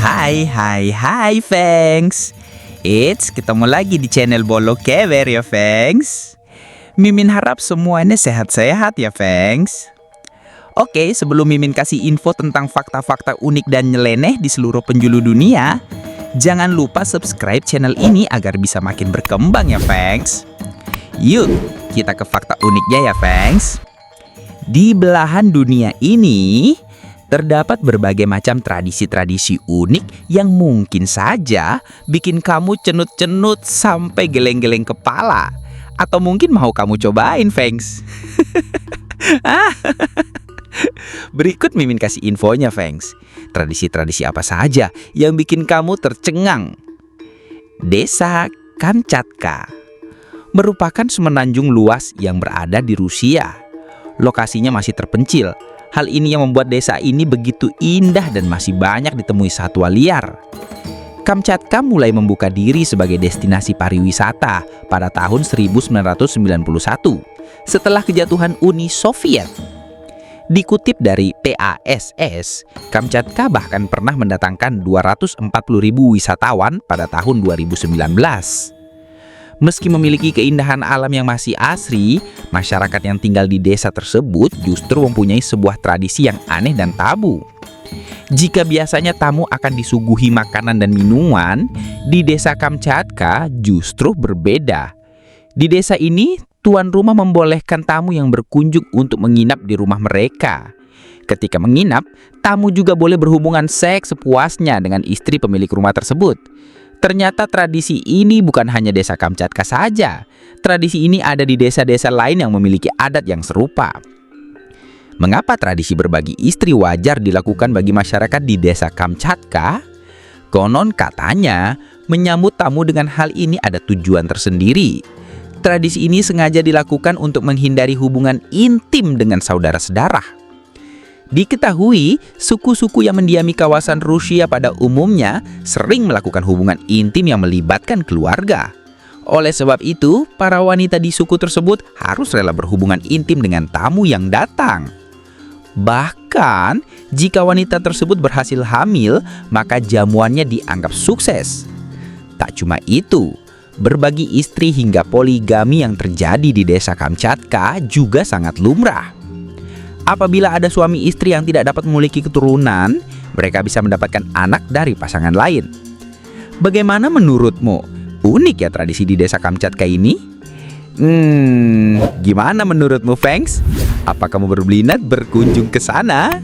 Hai, Fangs. Ketemu lagi di channel Bolo Kewer ya, Fangs. Mimin harap semuanya sehat-sehat ya, Fangs. Oke, sebelum Mimin kasih info tentang fakta-fakta unik dan nyeleneh di seluruh penjuru dunia, jangan lupa subscribe channel ini agar bisa makin berkembang ya, Fangs. Yuk, kita ke fakta uniknya ya, Fangs. Di belahan dunia ini, terdapat berbagai macam tradisi-tradisi unik yang mungkin saja bikin kamu cenut-cenut sampai geleng-geleng kepala. Atau mungkin mau kamu cobain, Fangs. Berikut Mimin kasih infonya, Fangs. Tradisi-tradisi apa saja yang bikin kamu tercengang? Desa Kamchatka merupakan semenanjung luas yang berada di Rusia. Lokasinya masih terpencil. Hal ini yang membuat desa ini begitu indah dan masih banyak ditemui satwa liar. Kamchatka mulai membuka diri sebagai destinasi pariwisata pada tahun 1991 setelah kejatuhan Uni Soviet. Dikutip dari PASS, Kamchatka bahkan pernah mendatangkan 240.000 wisatawan pada tahun 2019. Meski memiliki keindahan alam yang masih asri, masyarakat yang tinggal di desa tersebut justru mempunyai sebuah tradisi yang aneh dan tabu. Jika biasanya tamu akan disuguhi makanan dan minuman, di desa Kamchatka justru berbeda. Di desa ini, tuan rumah membolehkan tamu yang berkunjung untuk menginap di rumah mereka. Ketika menginap, tamu juga boleh berhubungan seks sepuasnya dengan istri pemilik rumah tersebut. Ternyata tradisi ini bukan hanya desa Kamchatka saja. Tradisi ini ada di desa-desa lain yang memiliki adat yang serupa. Mengapa tradisi berbagi istri wajar dilakukan bagi masyarakat di desa Kamchatka? Konon katanya, menyambut tamu dengan hal ini ada tujuan tersendiri. Tradisi ini sengaja dilakukan untuk menghindari hubungan intim dengan saudara-saudara. Diketahui, suku-suku yang mendiami kawasan Rusia pada umumnya sering melakukan hubungan intim yang melibatkan keluarga. Oleh sebab itu, para wanita di suku tersebut harus rela berhubungan intim dengan tamu yang datang. Bahkan, jika wanita tersebut berhasil hamil, maka jamuannya dianggap sukses. Tak cuma itu, berbagi istri hingga poligami yang terjadi di desa Kamchatka juga sangat lumrah. Apabila ada suami istri yang tidak dapat memiliki keturunan, mereka bisa mendapatkan anak dari pasangan lain. Bagaimana menurutmu? Unik ya tradisi di desa Kamchatka ini? Gimana menurutmu, Fangs? Apa kamu berminat berkunjung ke sana?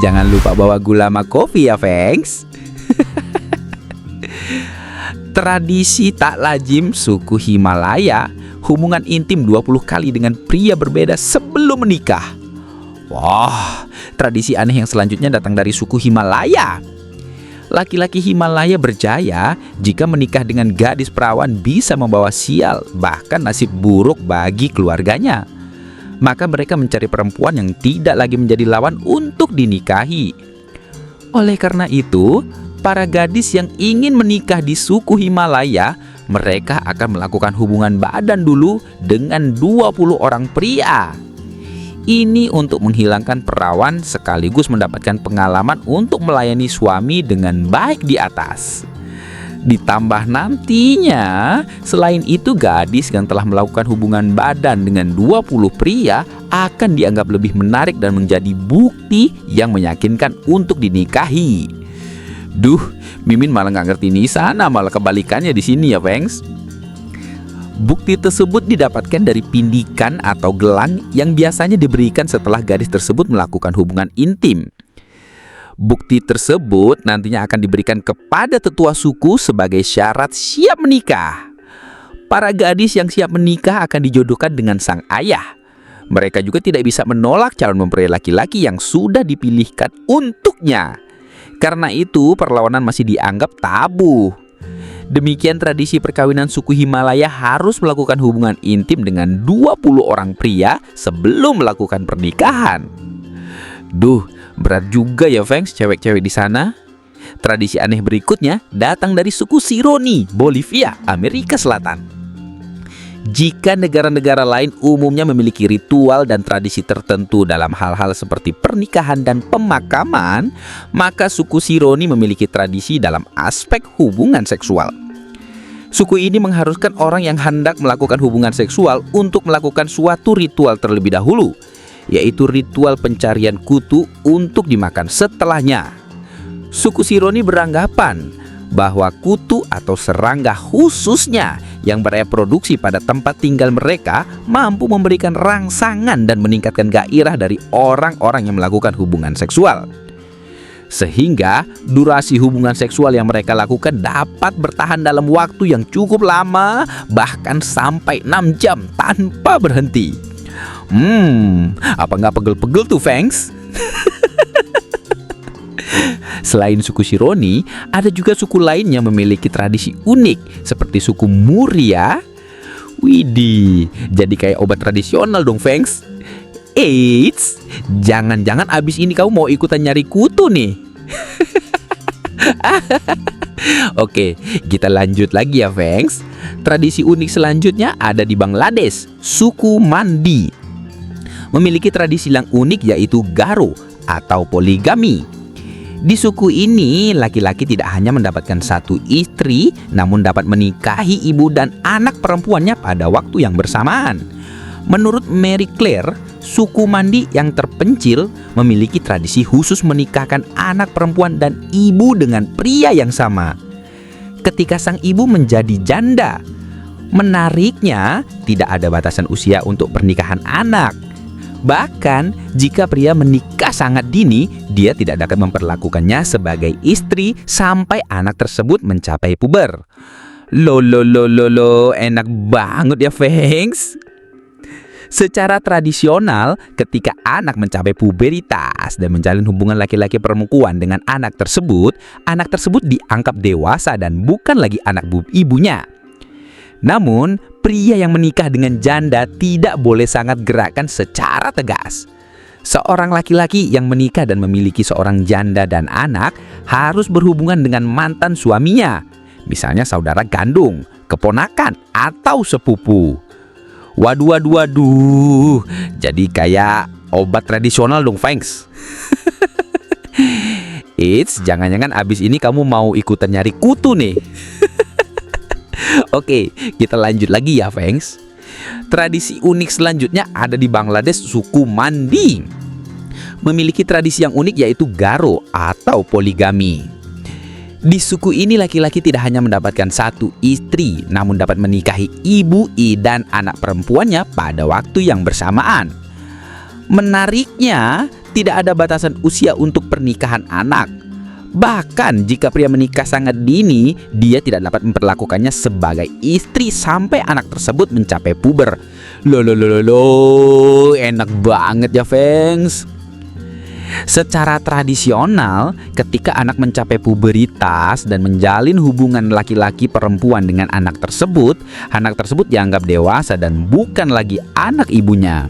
Jangan lupa bawa gula sama kopi ya, Fangs. Tradisi tak lazim suku Himalaya, hubungan intim 20 kali dengan pria berbeda sebelum menikah. Wah, tradisi aneh yang selanjutnya datang dari suku Himalaya. Laki-laki Himalaya berjaya jika menikah dengan gadis perawan bisa membawa sial, bahkan nasib buruk bagi keluarganya. Maka mereka mencari perempuan yang tidak lagi menjadi lawan untuk dinikahi. Oleh karena itu, para gadis yang ingin menikah di suku Himalaya, mereka akan melakukan hubungan badan dulu dengan 20 orang pria. Ini untuk menghilangkan perawan sekaligus mendapatkan pengalaman untuk melayani suami dengan baik di atas. Ditambah nantinya, selain itu gadis yang telah melakukan hubungan badan dengan 20 pria akan dianggap lebih menarik dan menjadi bukti yang meyakinkan untuk dinikahi. Mimin malah nggak ngerti nih sana, malah kebalikannya di sini ya, Fangs. Bukti tersebut didapatkan dari pindikan atau gelang yang biasanya diberikan setelah gadis tersebut melakukan hubungan intim. Bukti tersebut nantinya akan diberikan kepada tetua suku sebagai syarat siap menikah. Para gadis yang siap menikah akan dijodohkan dengan sang ayah. Mereka juga tidak bisa menolak calon mempelai laki-laki yang sudah dipilihkan untuknya. Karena itu, perlawanan masih dianggap tabu. Demikian tradisi perkawinan suku Himalaya harus melakukan hubungan intim dengan 20 orang pria sebelum melakukan pernikahan. Berat juga ya, Fangs, cewek-cewek di sana. Tradisi aneh berikutnya datang dari suku Sironi, Bolivia, Amerika Selatan. Jika negara-negara lain umumnya memiliki ritual dan tradisi tertentu dalam hal-hal seperti pernikahan dan pemakaman, maka suku Sironi memiliki tradisi dalam aspek hubungan seksual. Suku ini mengharuskan orang yang hendak melakukan hubungan seksual untuk melakukan suatu ritual terlebih dahulu, yaitu ritual pencarian kutu untuk dimakan setelahnya. Suku Sironi beranggapan bahwa kutu atau serangga khususnya yang bereproduksi pada tempat tinggal mereka mampu memberikan rangsangan dan meningkatkan gairah dari orang-orang yang melakukan hubungan seksual. Sehingga durasi hubungan seksual yang mereka lakukan dapat bertahan dalam waktu yang cukup lama, bahkan sampai 6 jam tanpa berhenti. Apa nggak pegel-pegel tuh, Fangs? Selain suku Sironi, ada juga suku lain yang memiliki tradisi unik seperti suku Muria. Widih, jadi kayak obat tradisional dong, Fangs. Eits, jangan-jangan abis ini kamu mau ikutan nyari kutu nih. Oke, kita lanjut lagi ya, Fangs. Tradisi unik selanjutnya ada di Bangladesh, suku Mandi. Memiliki tradisi yang unik yaitu Garo atau poligami. Di suku ini, laki-laki tidak hanya mendapatkan satu istri, namun dapat menikahi ibu dan anak perempuannya pada waktu yang bersamaan. Menurut Mary Claire, suku Mandi yang terpencil memiliki tradisi khusus menikahkan anak perempuan dan ibu dengan pria yang sama. Ketika sang ibu menjadi janda, menariknya tidak ada batasan usia untuk pernikahan anak. Bahkan jika pria menikah sangat dini, dia tidak dapat memperlakukannya sebagai istri sampai anak tersebut mencapai puber. Lo, enak banget ya, Fangs. Secara tradisional, ketika anak mencapai puberitas dan menjalin hubungan laki-laki perempuan dengan anak tersebut dianggap dewasa dan bukan lagi anak ibunya. Namun, pria yang menikah dengan janda tidak boleh sangat gerakan secara tegas. Seorang laki-laki yang menikah dan memiliki seorang janda dan anak harus berhubungan dengan mantan suaminya, misalnya saudara kandung, keponakan, atau sepupu. Waduh, jadi kayak obat tradisional dong, Fangs. Eits, jangan-jangan abis ini kamu mau ikutan nyari kutu nih. Oke, kita lanjut lagi ya, Fangs. Tradisi unik selanjutnya ada di Bangladesh, suku Mandi. Memiliki tradisi yang unik yaitu Garo atau poligami. Di suku ini laki-laki tidak hanya mendapatkan satu istri, namun dapat menikahi ibu dan anak perempuannya pada waktu yang bersamaan. Menariknya, tidak ada batasan usia untuk pernikahan anak. Bahkan jika pria menikah sangat dini, dia tidak dapat memperlakukannya sebagai istri sampai anak tersebut mencapai puber. Enak banget ya, Fangs. Secara tradisional, ketika anak mencapai puberitas dan menjalin hubungan laki-laki perempuan dengan anak tersebut dianggap dewasa dan bukan lagi anak ibunya.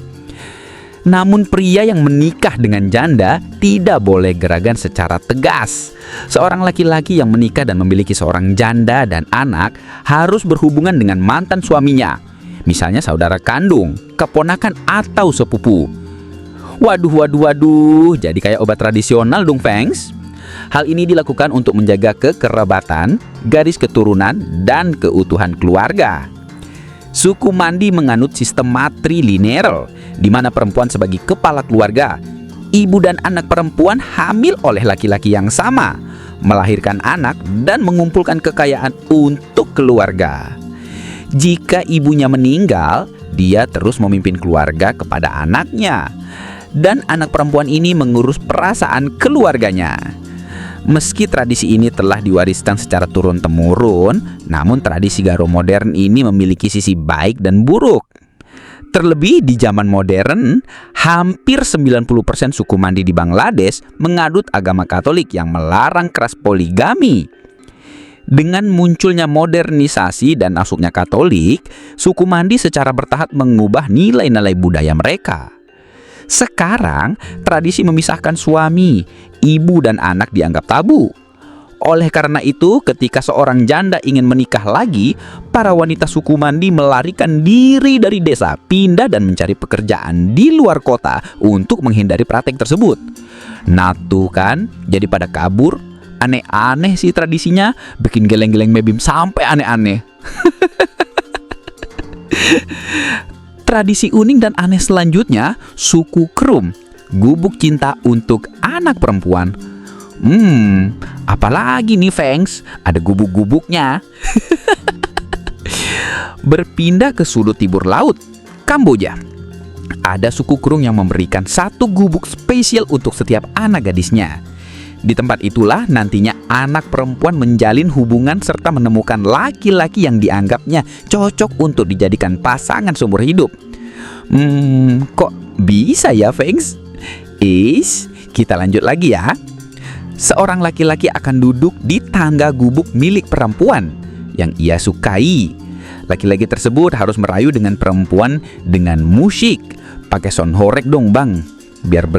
Namun pria yang menikah dengan janda tidak boleh gerakan secara tegas. Seorang laki-laki yang menikah dan memiliki seorang janda dan anak harus berhubungan dengan mantan suaminya, misalnya saudara kandung, keponakan, atau sepupu. Waduh, jadi kayak obat tradisional dong, Fangs. Hal ini dilakukan untuk menjaga kekerabatan, garis keturunan, dan keutuhan keluarga. Suku Mandi menganut sistem matrilineal, di mana perempuan sebagai kepala keluarga, ibu dan anak perempuan hamil oleh laki-laki yang sama, melahirkan anak dan mengumpulkan kekayaan untuk keluarga. Jika ibunya meninggal, dia terus memimpin keluarga kepada anaknya, dan anak perempuan ini mengurus perasaan keluarganya. Meski tradisi ini telah diwariskan secara turun-temurun, namun tradisi Garo modern ini memiliki sisi baik dan buruk. Terlebih di zaman modern, hampir 90% suku Mandi di Bangladesh mengadut agama Katolik yang melarang keras poligami. Dengan munculnya modernisasi dan masuknya Katolik, suku Mandi secara bertahap mengubah nilai-nilai budaya mereka. Sekarang, tradisi memisahkan suami, ibu, dan anak dianggap tabu. Oleh karena itu, ketika seorang janda ingin menikah lagi, para wanita suku Mandi melarikan diri dari desa, pindah dan mencari pekerjaan di luar kota untuk menghindari praktek tersebut. Nah tuh kan, jadi pada kabur. Aneh-aneh sih tradisinya, bikin geleng-geleng Mebim sampai aneh-aneh. Tradisi unik dan aneh selanjutnya, suku Krum, gubuk cinta untuk anak perempuan. Apalagi nih Fangs, ada gubuk-gubuknya. Berpindah ke sudut timur laut, Kamboja. Ada suku Krum yang memberikan satu gubuk spesial untuk setiap anak gadisnya. Di tempat itulah nantinya anak perempuan menjalin hubungan serta menemukan laki-laki yang dianggapnya cocok untuk dijadikan pasangan seumur hidup. Kok bisa ya, Fangs? Kita lanjut lagi ya. Seorang laki-laki akan duduk di tangga gubuk milik perempuan yang ia sukai. Laki-laki tersebut harus merayu dengan perempuan dengan musik. Pakai sound horeg dong bang, biar